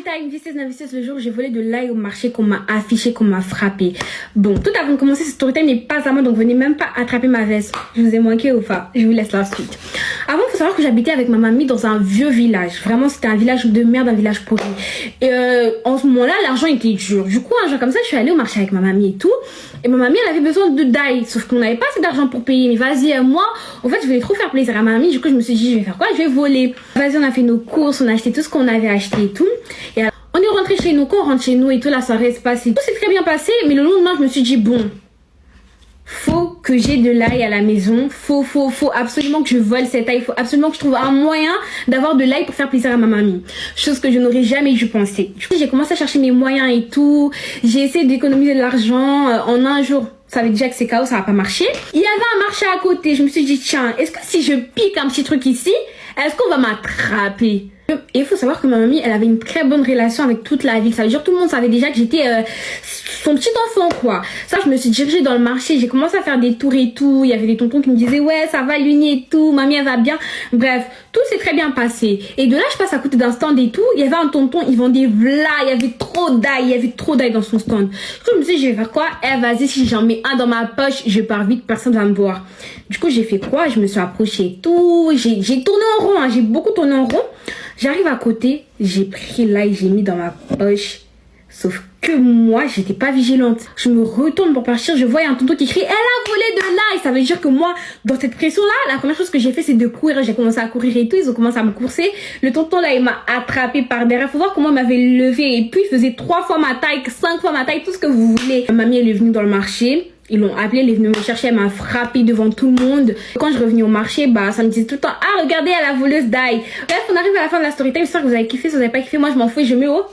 time, this is Navices, le jour où j'ai volé de l'ail au marché, qu'on m'a affiché, qu'on m'a frappé. Bon, tout avant de commencer, ce story time n'est pas à moi, donc venez même pas attraper ma veste. Je vous ai manqué ou pas? Je vous laisse la suite. Avant, il faut savoir que j'habitais avec ma mamie dans un vieux village. Vraiment, c'était un village de merde, un village pourri. Et en ce moment-là, l'argent était dur. Du coup, un jour comme ça, je suis allée au marché avec ma mamie et tout. Et ma mamie, elle avait besoin de d'ail. Sauf qu'on n'avait pas assez d'argent pour payer. Mais vas-y, moi, en fait, je voulais trop faire plaisir à ma mamie. Du coup, je me suis dit, je vais faire quoi? Je vais voler. Vas-y, on a fait nos courses, on a acheté tout ce qu'on avait acheté et tout. Et alors, on est rentré chez nous. Quand on rentre chez nous et tout, la soirée se passe. Tout s'est très bien passé. Mais le lendemain, je me suis dit, bon, faut que j'ai de l'ail à la maison. Faut absolument que je vole cet ail. Faut absolument que je trouve un moyen d'avoir de l'ail pour faire plaisir à ma mamie. Chose que je n'aurais jamais dû penser. Du coup, j'ai commencé à chercher mes moyens et tout. J'ai essayé d'économiser de l'argent en un jour. Ça savais déjà que c'est chaos, ça va pas marcher. Il y avait un marché à côté. Je me suis dit, tiens, est-ce que si je pique un petit truc ici, est-ce qu'on va m'attraper? Et il faut savoir que ma mamie, elle avait une très bonne relation avec toute la ville. Ça veut dire que tout le monde savait déjà que j'étais son petit enfant, quoi. Ça, je me suis dirigée dans le marché. J'ai commencé à faire des tours et tout. Il y avait des tontons qui me disaient, ouais, ça va, Luni et tout. Mamie, elle va bien. Bref, tout s'est très bien passé. Et de là, je passe à côté d'un stand et tout. Il y avait un tonton, il vendait v'là. Il y avait trop d'ail. Il y avait trop d'ail dans son stand. Du coup, je me suis dit, je vais faire quoi? Eh, vas-y, si j'en mets un dans ma poche, je pars vite, personne va me voir. Du coup, j'ai fait quoi? Je me suis approchée et tout. J'ai tourné en rond, hein. J'ai beaucoup tourné en rond. J'arrive à côté, j'ai pris l'ail, j'ai mis dans ma poche. Sauf que moi, j'étais pas vigilante. Je me retourne pour partir, je vois un tonton qui crie, elle a volé de l'ail. Ça veut dire que moi, dans cette pression-là, la première chose que j'ai fait, c'est de courir. J'ai commencé à courir et tout, ils ont commencé à me courser. Le tonton là, il m'a attrapé par derrière. Faut voir comment il m'avait levé. Et puis, il faisait 3 fois ma taille, 5 fois ma taille, tout ce que vous voulez. Ma mamie, elle est venue dans le marché. Ils l'ont appelé, elle est venue me chercher, elle m'a frappé devant tout le monde. Quand je revenais au marché, bah, ça me disait tout le temps, ah, regardez, elle a voleuse d'ail. Bref, on arrive à la fin de la story time. J'espère que vous avez kiffé. Si vous n'avez pas kiffé, moi, je m'en fous et je mets haut.